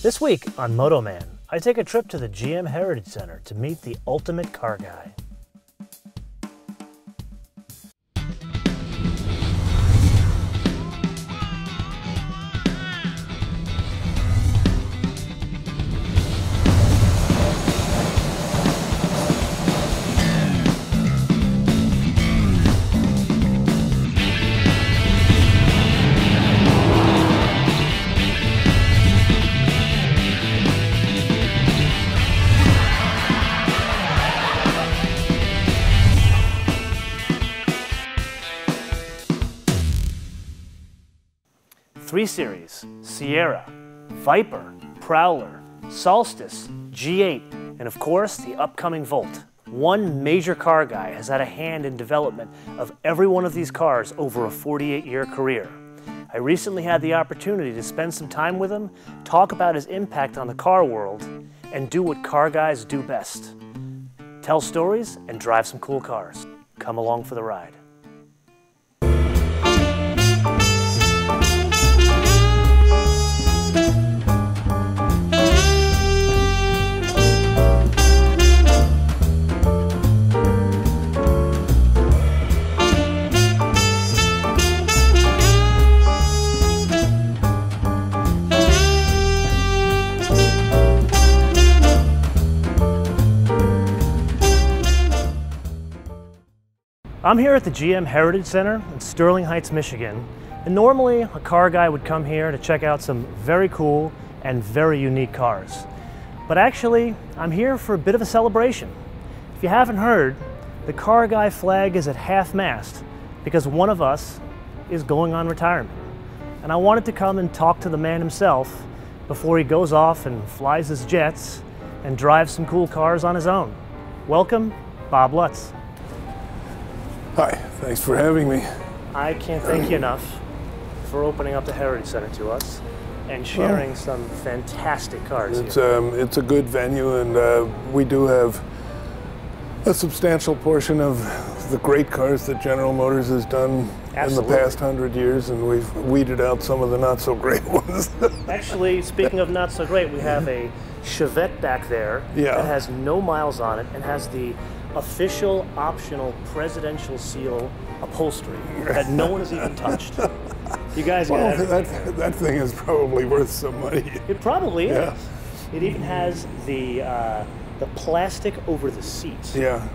This week on MotoMan, I take a trip to the GM Heritage Center to meet the ultimate car guy. Three Series, Sierra, Viper, Prowler, Solstice, G8, and of course the upcoming Volt. One major car guy has had a hand in development of every one of these cars over a 48-year career. I recently had the opportunity to spend some time with him, talk about his impact on the car world, and do what car guys do best. Tell stories and drive some cool cars. Come along for the ride. I'm here at the GM Heritage Center in Sterling Heights, Michigan, and normally a car guy would come here to check out some very cool and very unique cars. But actually, I'm here for a bit of a celebration. If you haven't heard, the car guy flag is at half-mast because one of us is going on retirement. And I wanted to come and talk to the man himself before he goes off and flies his jets and drives some cool cars on his own. Welcome, Bob Lutz. Hi, thanks for having me. I can't thank you enough for opening up the Heritage Center to us and sharing some fantastic cars here. It's a good venue, and we do have a substantial portion of the great cars that General Motors has done in the past 100 years, and we've weeded out some of the not so great ones. Actually, speaking of not so great, we have a Chevette back there that has no miles on it and has the official optional presidential seal upholstery that no one has even touched. You guys got that thing is probably worth some money. It probably is. It even has the plastic over the seats. Yeah.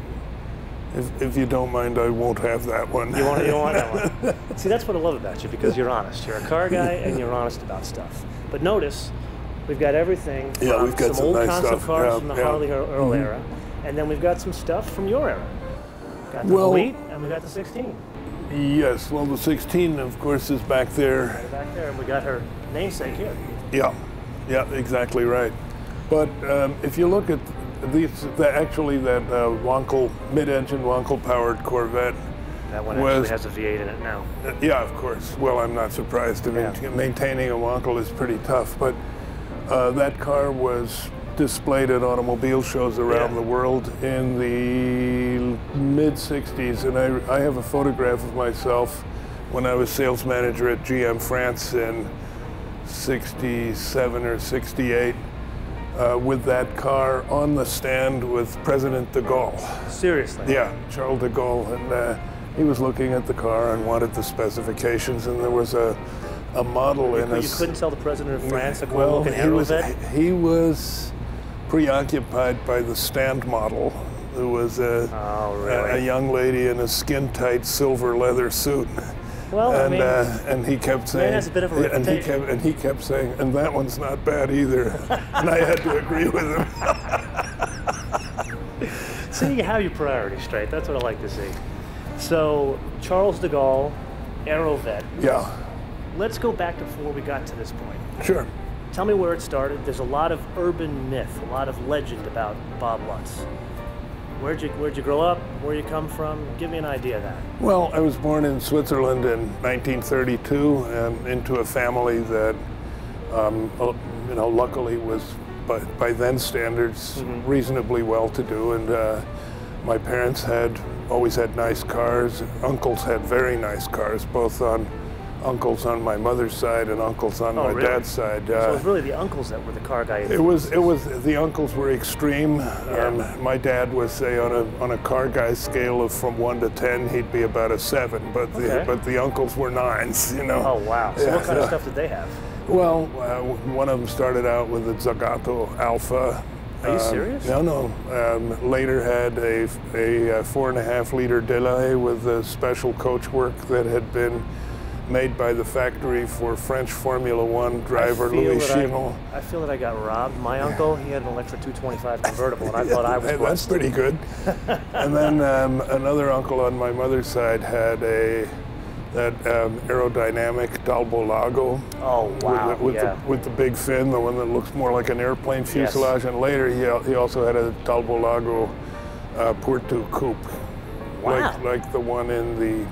If you don't mind, I won't have that one. You don't want that one. See, that's what I love about you, because you're honest. You're a car guy and you're honest about stuff. But notice, we've got everything from we've got some old nice concept stuff. cars from the Harley Earl era. And then we've got some stuff from your era. Got the Elite, and we got the 16. Yes, well, the 16, of course, is back there. Right back there, and we got her namesake here. Yeah, exactly right. But if you look at these, actually that Wankel, mid-engine Wankel-powered Corvette. That one actually has a V8 in it now. Yeah, of course. Well, I'm not surprised. I mean, maintaining a Wankel is pretty tough, but that car was displayed at automobile shows around the world in the mid-60s, and I have a photograph of myself when I was sales manager at GM France in 67 or 68 with that car on the stand with President de Gaulle. Seriously? Yeah, Charles de Gaulle, and he was looking at the car and wanted the specifications, and there was a model in You couldn't tell the President of France a well, cool-looking Aerovette? He was preoccupied by the stand model. There was a young lady in a skin-tight silver leather suit. Well, and he kept saying, has a bit of a reputation. and he kept saying, and that one's not bad either. And I had to agree with him. See, you have your priorities straight. That's what I like to see. So, Charles de Gaulle, Aerovette. Yeah. Let's go back to before we got to this point. Sure. Tell me where it started. There's a lot of urban myth, a lot of legend about Bob Lutz. Where'd you grow up? Where you come from? Give me an idea of that. Well, I was born in Switzerland in 1932, and into a family that, luckily was, by then standards, reasonably well-to-do, and my parents always had nice cars. Uncles had very nice cars, both on uncles on my mother's side and uncles on my really? dad's side. So it was really the uncles that were the car guy. It was the uncles were extreme. Yeah. My dad was, say, on a car guy scale of from 1 to 10, he'd be about a 7, but the uncles were 9s, you know. Oh wow! So what kind of stuff did they have? Well, one of them started out with a Zagato Alpha. Are you serious? No. Later had a 4.5-liter Delahaye with a special coachwork that had been made by the factory for French Formula One driver Louis Chinon. I feel that I got robbed. My uncle, he had an electric 225 convertible, and I thought I was blessed. That's pretty good. And then another uncle on my mother's side had that aerodynamic Dalbo Lago. Oh wow! With the big fin, the one that looks more like an airplane fuselage. Yes. And later he also had a Dalbo Lago Porto Coupe. Wow! Like the one in the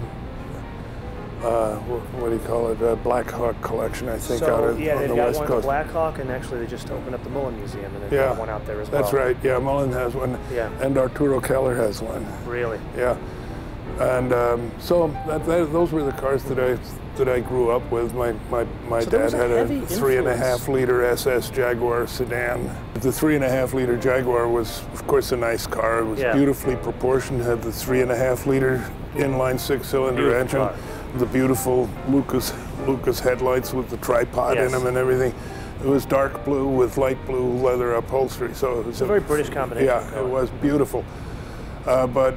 what do you call it? Black Hawk collection, I think, out on the West Coast. Yeah, they've got one at Black Hawk, and actually they just opened up the Mullen Museum, and they've got one out there as well. That's right. Yeah, Mullen has one. Yeah. And Arturo Keller has one. Really? Yeah. And so those were the cars that I grew up with. My dad had a 3.5-liter SS Jaguar sedan. The 3.5-liter Jaguar was, of course, a nice car. It was beautifully proportioned. Had the 3.5-liter inline 6-cylinder engine, the beautiful Lucas headlights with the tripod in them and everything. It was dark blue with light blue leather upholstery. So it was a very British combination. Yeah, it was beautiful. But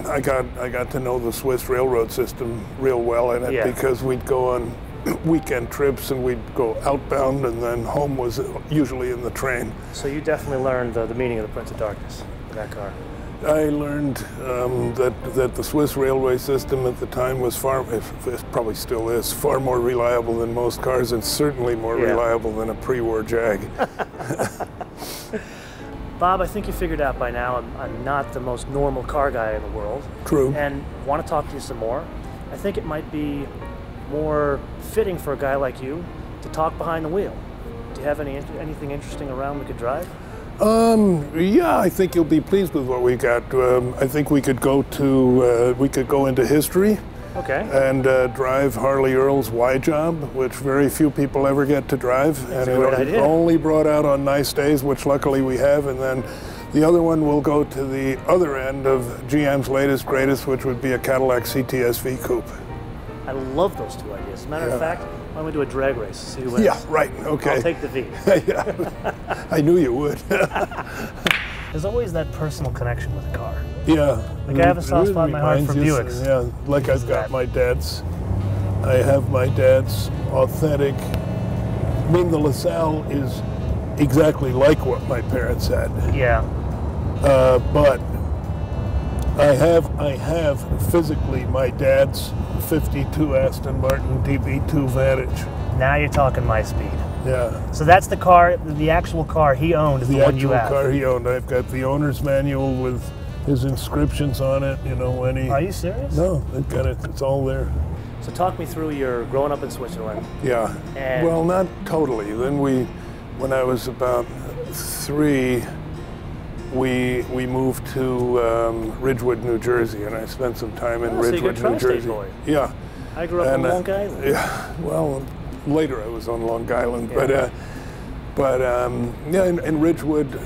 I got to know the Swiss railroad system real well in it because we'd go on weekend trips and we'd go outbound, and then home was usually in the train. So you definitely learned the meaning of the Prince of Darkness in that car. I learned that the Swiss railway system at the time was it probably still is, far more reliable than most cars, and certainly more reliable than a pre-war Jag. Bob, I think you figured out by now I'm not the most normal car guy in the world. True. And want to talk to you some more. I think it might be more fitting for a guy like you to talk behind the wheel. Do you have anything interesting around we could drive? Yeah, I think you'll be pleased with what we got. I think we could go into history. Okay. And drive Harley Earl's Y Job, which very few people ever get to drive. That's and it's only brought out on nice days, which luckily we have. And then the other one will go to the other end of GM's latest greatest, which would be a Cadillac CTS-V coupe. I love those two ideas. As a matter of fact, why don't we do a drag race, see who wins? Yeah, right, okay. I'll take the V. Yeah, I knew you would. There's always that personal connection with a car. Yeah. Like I have a soft spot in my heart for Buicks. Yeah, like I've got my dad's. I have my dad's authentic. I mean, the LaSalle is exactly like what my parents had. Yeah. But I have physically my dad's 52 Aston Martin DB2 Vantage. Now you're talking my speed. Yeah. So that's the car, the actual car he owned is the one you have. The actual car he owned. I've got the owner's manual with his inscriptions on it, you know, when he... Are you serious? No, I've got it. It's all there. So talk me through your growing up in Switzerland. Yeah. And well, not totally. Then when I was about 3, we moved to Ridgewood, New Jersey, and I spent some time in Ridgewood, New Jersey. Boy. Yeah. I grew up on Long Island. Yeah. Well, later I was on Long Island, yeah. but yeah, in Ridgewood,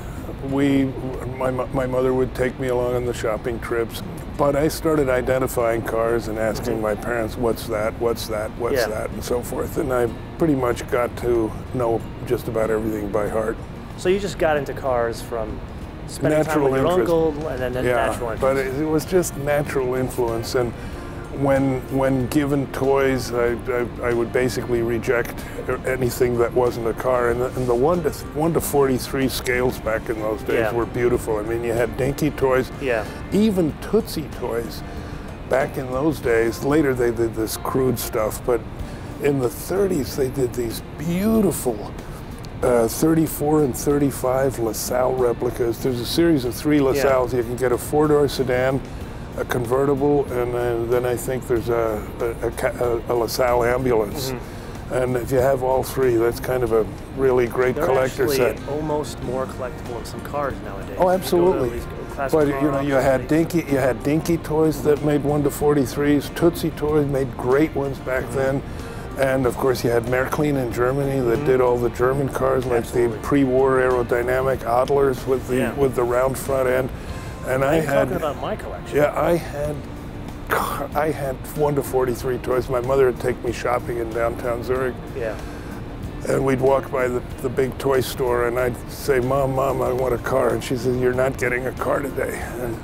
my mother would take me along on the shopping trips. But I started identifying cars and asking my parents, what's that, what's that, what's that, and so forth. And I pretty much got to know just about everything by heart. So you just got into cars from spending time with your uncle and then natural interest. But it was just natural influence. And when given toys, I would basically reject anything that wasn't a car. And the 1 to 43 scales back in those days were beautiful. I mean, you had dinky toys, even Tootsie toys. Back in those days, later they did this crude stuff, but in the 30s they did these beautiful 34 and 35 LaSalle replicas. There's a series of 3 LaSalles. You can get a 4-door sedan, a convertible, and then I think there's a LaSalle ambulance. And if you have all 3, that's kind of a really great collector set. They're almost more collectible in some cars nowadays. Oh, absolutely. But you know, you had dinky toys that made 1 to 43s. Tootsie toys made great ones back then. And of course, you had Märklin in Germany that did all the German cars, like the pre-war aerodynamic Adlers with the round front end. And I had talking about my collection. Yeah, I had 1 to 43 toys. My mother would take me shopping in downtown Zurich. Yeah. And we'd walk by the big toy store, and I'd say, Mom, I want a car. And she said, you're not getting a car today. And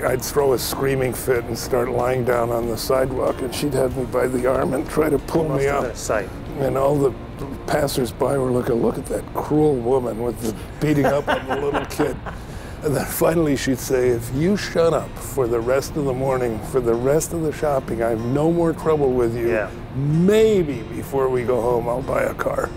I'd throw a screaming fit and start lying down on the sidewalk, and she'd have me by the arm and try to pull me up. And all the passers-by were looking, look at that cruel woman with the beating up on the little kid. And then finally she'd say, if you shut up for the rest of the morning, for the rest of the shopping, I have no more trouble with you. Maybe before we go home, I'll buy a car.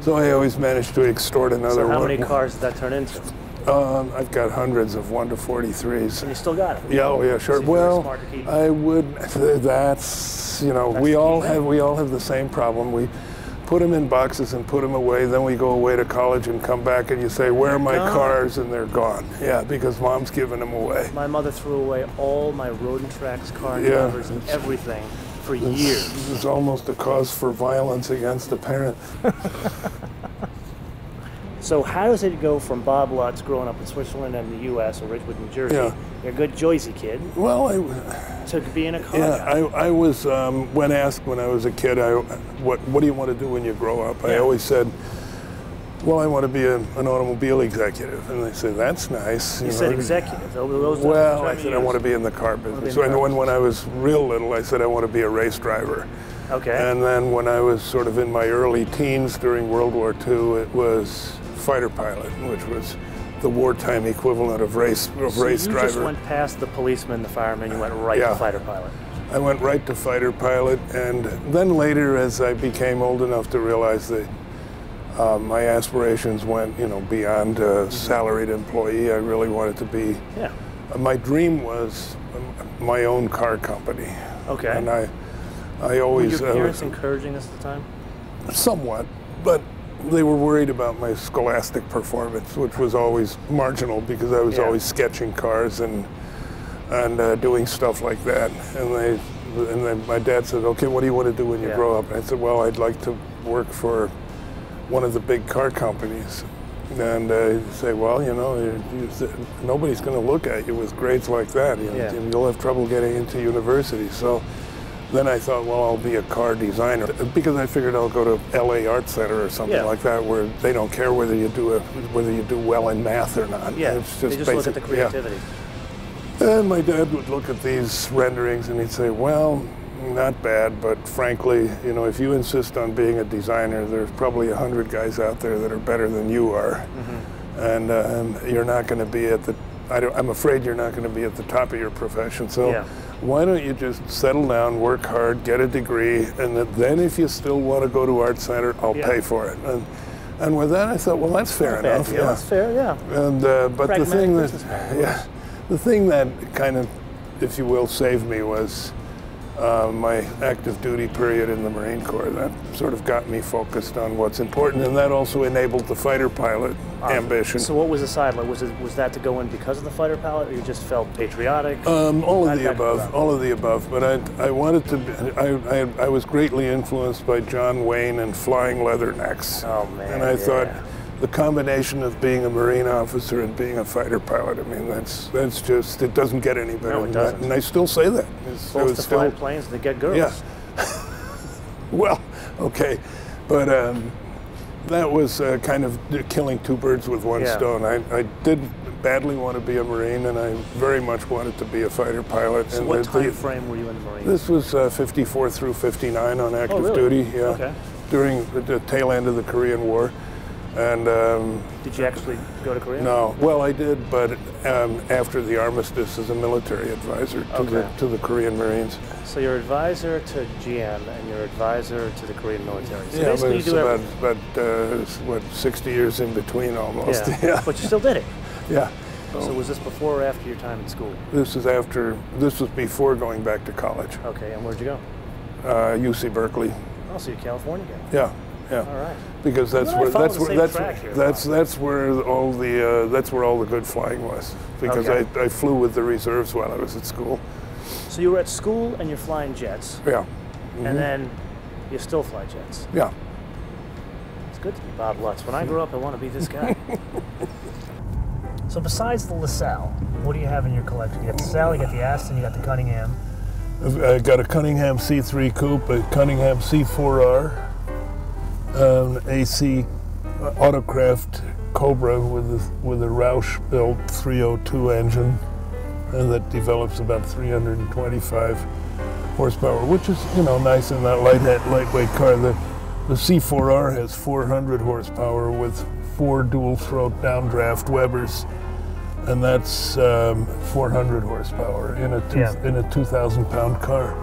So I always managed to extort another one. So how many cars did that turn into? I've got hundreds of 1 to 43s. And you still got it? Yeah, oh yeah, sure. Well, I would, that's, you know, we all have the same problem. We put them in boxes and put them away, then we go away to college and come back and you say, where are my cars? And they're gone. Yeah, because Mom's giving them away. My mother threw away all my Road and Tracks car numbers and everything for years. It's almost a cause for violence against a parent. So how does it go from Bob Lutz growing up in Switzerland and the U.S. or Ridgewood, New Jersey, you're a good Jersey kid, to being a car guy? I was, when asked when I was a kid, what do you want to do when you grow up? I always said, well, I want to be an automobile executive. And they said, that's nice. You said executive. Well, I said I want to be in the car business. So when I was real little, I said I want to be a race driver. Okay. And then when I was sort of in my early teens during World War II, it was fighter pilot, which was the wartime equivalent of race driver. So you just went past the policeman, the fireman, you went right to fighter pilot. I went right to fighter pilot, and then later, as I became old enough to realize that my aspirations went, beyond a salaried employee. I really wanted to be. My dream was my own car company. Okay. And I always. Were your parents encouraging this at the time? Somewhat, but they were worried about my scholastic performance, which was always marginal because I was always sketching cars and doing stuff like that. And then my dad said, "Okay, what do you want to do when you grow up?" And I said, "Well, I'd like to work for one of the big car companies." And he'd say, "Well, nobody's going to look at you with grades like that. And you'll have trouble getting into university." So then I thought, well, I'll be a car designer, because I figured I'll go to LA Art Center or something like that, where they don't care whether you do well in math or not. Yeah, it's they just look at the creativity. And my dad would look at these renderings and he'd say, well, not bad, but frankly, if you insist on being a designer, there's probably 100 guys out there that are better than you are, and you're not going to be at the. I'm afraid you're not going to be at the top of your profession. So why don't you just settle down, work hard, get a degree, and then if you still want to go to Art Center, I'll pay for it. And with that, I thought, well, that's fair enough. Yeah, that's fair. Yeah. And but the thing that kind of, if you will, saved me was my active duty period in the Marine Corps. That sort of got me focused on what's important, and that also enabled the fighter pilot ambition. So what was the side? Was that to go in because of the fighter pilot, or you just felt patriotic? All of the above. All of the above. But I wanted to. I was greatly influenced by John Wayne and Flying Leathernecks. Oh man! And I thought the combination of being a Marine officer and being a fighter pilot. I mean, that's just, it doesn't get any better than that. And I still say that. Both to fly planes and to get girls. Yeah. Well, okay, but that was kind of killing two birds with one stone. I did badly want to be a Marine, and I very much wanted to be a fighter pilot. So what time frame were you in the Marines? This was 54 through 59 on active duty. Yeah. Okay. During the tail end of the Korean War. And did you actually go to Korea? No. Well, I did, but after the armistice as a military advisor to the Korean Marines. So you're advisor to GM and you're advisor to the Korean military. So yeah, but it's about 60 years in between almost. Yeah. But you still did it. Yeah. So was this before or after your time in school? This was before going back to college. Okay, and where'd you go? UC Berkeley. Oh, so you're a California guy. Yeah. Yeah. All right. Because that's where all the good flying was. Because I flew with the reserves while I was at school. So you were at school and you're flying jets. Yeah. And then You still fly jets. Yeah. It's good to be Bob Lutz. When I grow up, I want to be this guy. So besides the LaSalle, what do you have in your collection? You got the LaSalle, you got the Aston, you got the Cunningham. I've got a Cunningham C3 Coupe, a Cunningham C4R, an AC Autocraft Cobra with a Roush-built 302 engine, and that develops about 325 horsepower, which is, you know, nice in that lightweight car. The C4R has 400 horsepower with 4 dual-throat downdraft Webers, and that's 400 horsepower in a 2,000-pound car.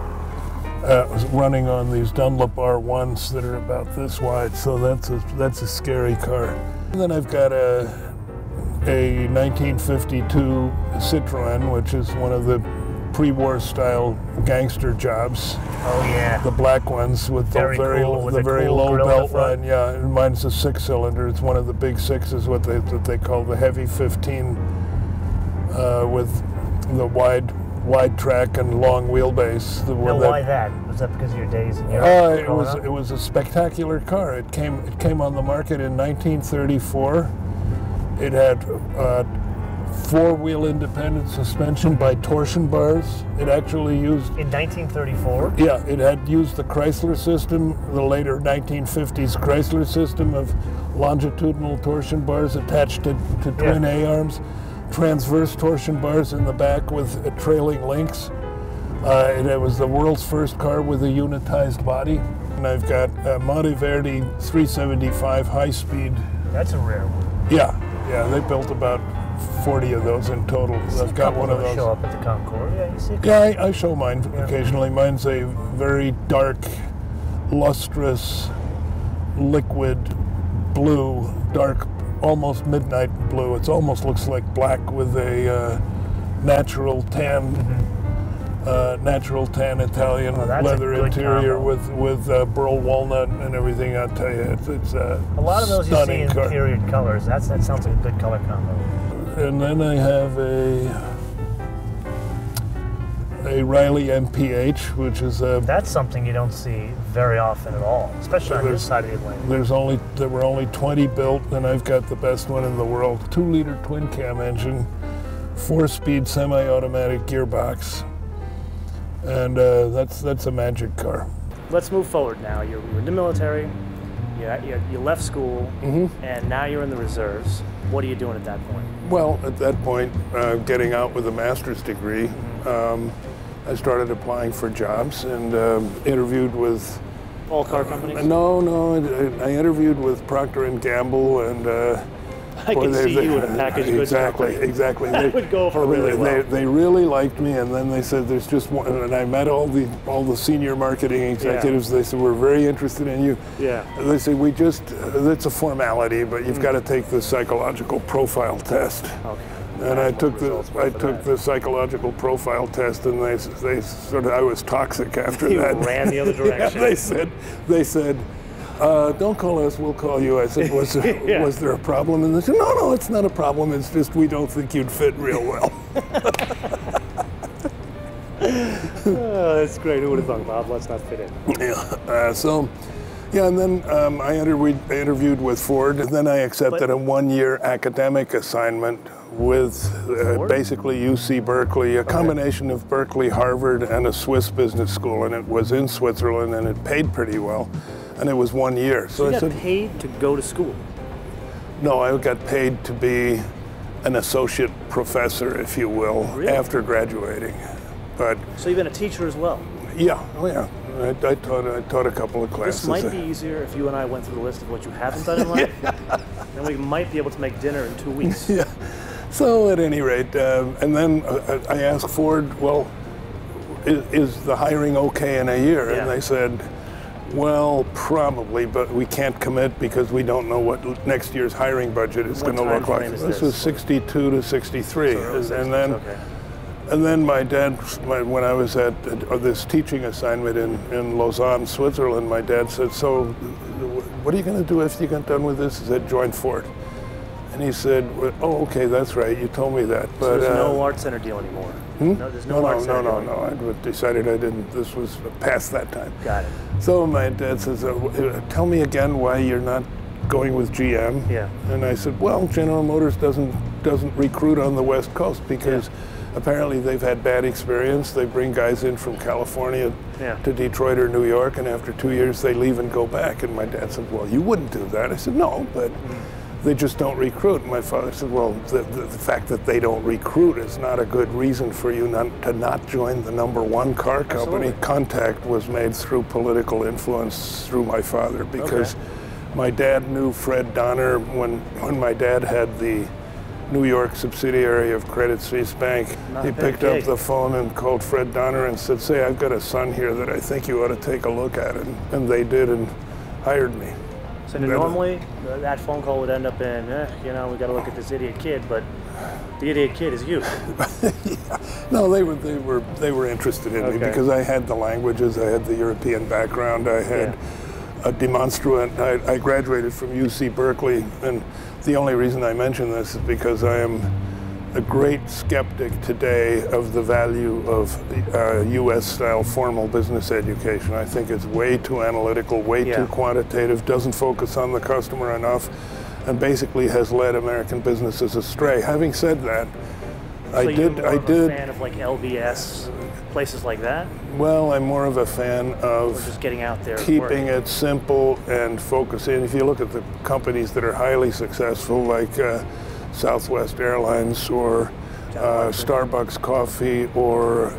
Running on these Dunlop R1s that are about this wide, so that's a scary car. And then I've got a 1952 Citroën, which is one of the pre-war style gangster jobs. Oh yeah. The black ones with the very low belt line. Yeah, mine's a 6-cylinder. It's one of the big sixes, what they call the heavy 15, with the wide track and long wheelbase. Now, why that? Was that because of your days in Europe? It was a spectacular car. It came on the market in 1934. It had 4-wheel independent suspension by torsion bars. It actually used... In 1934? Yeah, it had used the Chrysler system, the later 1950s Chrysler system of longitudinal torsion bars attached to twin A-arms, transverse torsion bars in the back with trailing links. It was the world's first car with a unitized body. And I've got a Monteverdi 375 high-speed. That's a rare one. Yeah, they built about 40 of those in total. I've got one of those. Show up at the Concours. Yeah, you see. Yeah, I show mine occasionally. Mine's a very dark, lustrous, liquid blue, dark, almost midnight blue. It almost looks like black with a natural tan. Natural tan Italian leather interior with burl walnut and everything. I'll tell you, it's a lot of those you see in period colors. That sounds like a good color combo. And then I have a Riley MPH, which is a... That's something you don't see very often at all, especially on this side of the Atlantic. There were only 20 built, and I've got the best one in the world. 2-liter twin cam engine, 4-speed semi-automatic gearbox. And that's a magic car. Let's move forward now. You were in the military, you left school, and now you're in the reserves. What are you doing at that point? Well, at that point, getting out with a master's degree, I started applying for jobs and interviewed with... All car companies? No, I interviewed with Procter & Gamble and... I can see you in a packaged goods company. Exactly. That would go over really well. They really liked me, and then they said, there's just one, and I met all the senior marketing executives. They said, we're very interested in you. Yeah. And they said, it's a formality, but you've got to take the psychological profile test. Okay. And I took the psychological profile test, and they sort of, I was toxic after that. You ran the other direction. Yeah, they said, don't call us, we'll call you. I said, was there a problem? And they said, no, it's not a problem. It's just we don't think you'd fit real well. Oh, that's great. Who would have thought, Bob? Let's not fit in. Yeah. And then I interviewed with Ford, and then I accepted a 1-year academic assignment with basically UC Berkeley, a combination of Berkeley, Harvard, and a Swiss business school, and it was in Switzerland, and it paid pretty well. And it was 1 year. So you got paid to go to school? No, I got paid to be an associate professor, if you will, after graduating. But so you've been a teacher as well? Yeah, I taught a couple of classes. This might be easier if you and I went through the list of what you haven't done in life. Then we might be able to make dinner in 2 weeks. Yeah. So at any rate, and then I asked Ford, well, is the hiring okay in a year? And they said, well, probably, but we can't commit because we don't know what next year's hiring budget is going to look like. This was 62 to 63. And then my dad, when I was at this teaching assignment in Lausanne, Switzerland, my dad said, so what are you going to do after you get done with this? He said, join Ford. And he said, oh, okay, that's right, you told me that. But so there's no art center deal anymore? No, there's no art center. No. I decided I didn't. This was past that time. Got it. So my dad says, tell me again why you're not going with GM. Yeah. And I said, well, General Motors doesn't recruit on the West Coast because apparently they've had bad experience. They bring guys in from California to Detroit or New York, and after 2 years they leave and go back. And my dad said, well, you wouldn't do that. I said, no, but they just don't recruit. And my father said, well, the fact that they don't recruit is not a good reason for you to not join the #1 car company. Absolutely. Contact was made through political influence through my father because my dad knew Fred Donner when my dad had the New York subsidiary of Credit Suisse Bank. He picked up the phone and called Fred Donner and said, say, I've got a son here that I think you ought to take a look at. And they did and hired me. So normally that phone call would end up in, we got to look at this idiot kid, but the idiot kid is you. No, they were interested in me because I had the languages, I had the European background, I had a demonstrant. I graduated from UC Berkeley, and the only reason I mention this is because I am a great skeptic today of the value of US-style formal business education. I think it's way too analytical, way too quantitative, doesn't focus on the customer enough, and basically has led American businesses astray. Having said that, I did. a fan of like LBS, places like that? Well, I'm more of a fan of just getting out there, keeping it simple and focusing. If you look at the companies that are highly successful, like Southwest Airlines or Starbucks Coffee or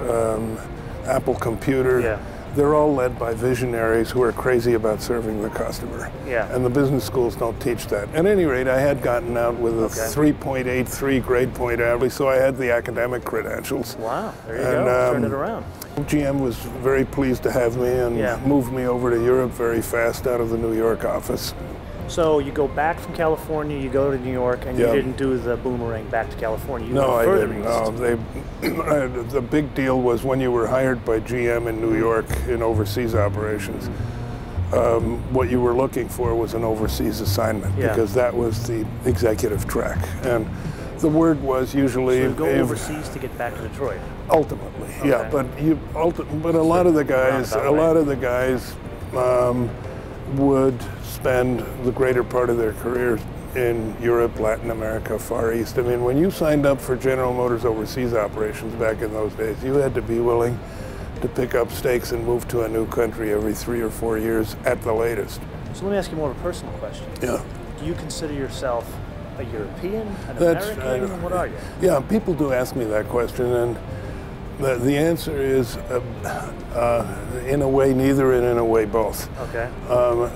Apple Computer, they're all led by visionaries who are crazy about serving the customer. And the business schools don't teach that. At any rate, I had gotten out with a 3.83 grade point average, so I had the academic credentials. Wow, there you go, turned it around. GM was very pleased to have me and moved me over to Europe very fast out of the New York office. So you go back from California, you go to New York, and you didn't do the boomerang back to California. You I went didn't. No, the big deal was when you were hired by GM in New York in overseas operations, what you were looking for was an overseas assignment because that was the executive track. And the word was usually... So you go overseas to get back to Detroit? Ultimately, but a lot of the guys, would spend the greater part of their careers in Europe, Latin America, Far East. I mean, when you signed up for General Motors overseas operations back in those days, you had to be willing to pick up stakes and move to a new country every 3 or 4 years at the latest. So let me ask you more of a personal question. Yeah. Do you consider yourself a European, an American? What are you? Yeah, people do ask me that question, and the answer is, in a way, neither, and in a way, both. Okay.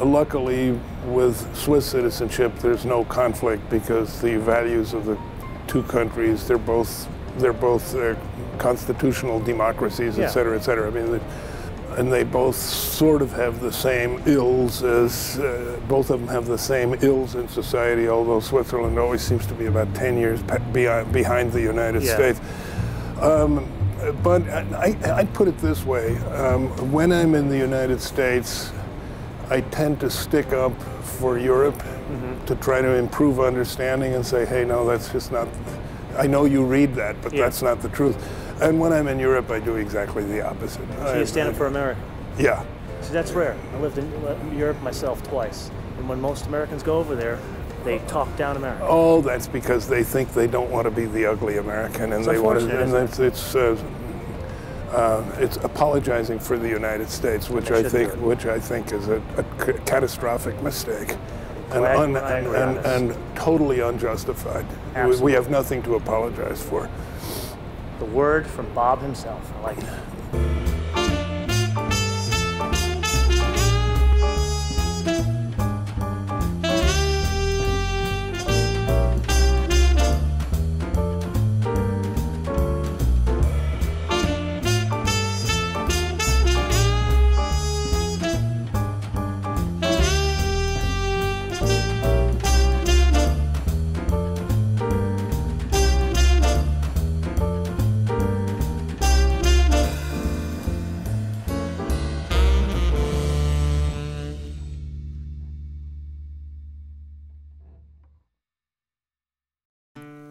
Luckily, with Swiss citizenship, there's no conflict because the values of the two countries, they're both constitutional democracies, et cetera, et cetera. I mean, and they both sort of have the same ills as, both of them have the same ills in society, although Switzerland always seems to be about 10 years behind the United States. But I'd put it this way, when I'm in the United States, I tend to stick up for Europe to try to improve understanding and say, hey, no, that's just not, I know you read that, but that's not the truth. And when I'm in Europe, I do exactly the opposite. So you stand up for America? Yeah. See, that's rare. I lived in Europe myself twice, and when most Americans go over there, they talk down America. Oh, that's because they think they don't want to be the ugly American, and they want to. And it's apologizing for the United States, which I think is a catastrophic mistake, and totally unjustified. Absolutely. We have nothing to apologize for. The word from Bob himself. I like that.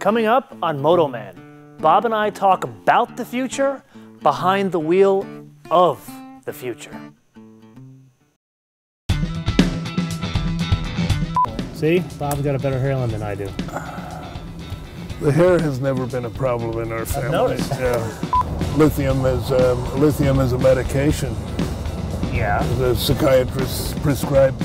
Coming up on MotoMan, Bob and I talk about the future behind the wheel of the future. See, Bob's got a better hairline than I do. The hair has never been a problem in our family. Noticed. Yeah. Lithium is a medication. Yeah. The psychiatrist prescribed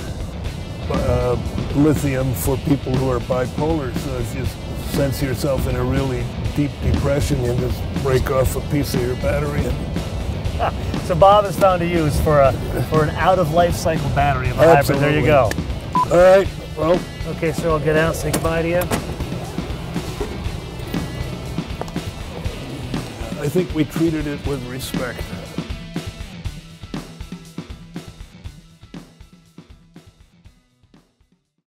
lithium for people who are bipolar. So if you sense yourself in a really deep depression, you just break off a piece of your battery. So Bob has found a use for an out-of-life cycle battery of a hybrid. There you go. All right. Well. Okay, so I'll get out and say goodbye to you. I think we treated it with respect.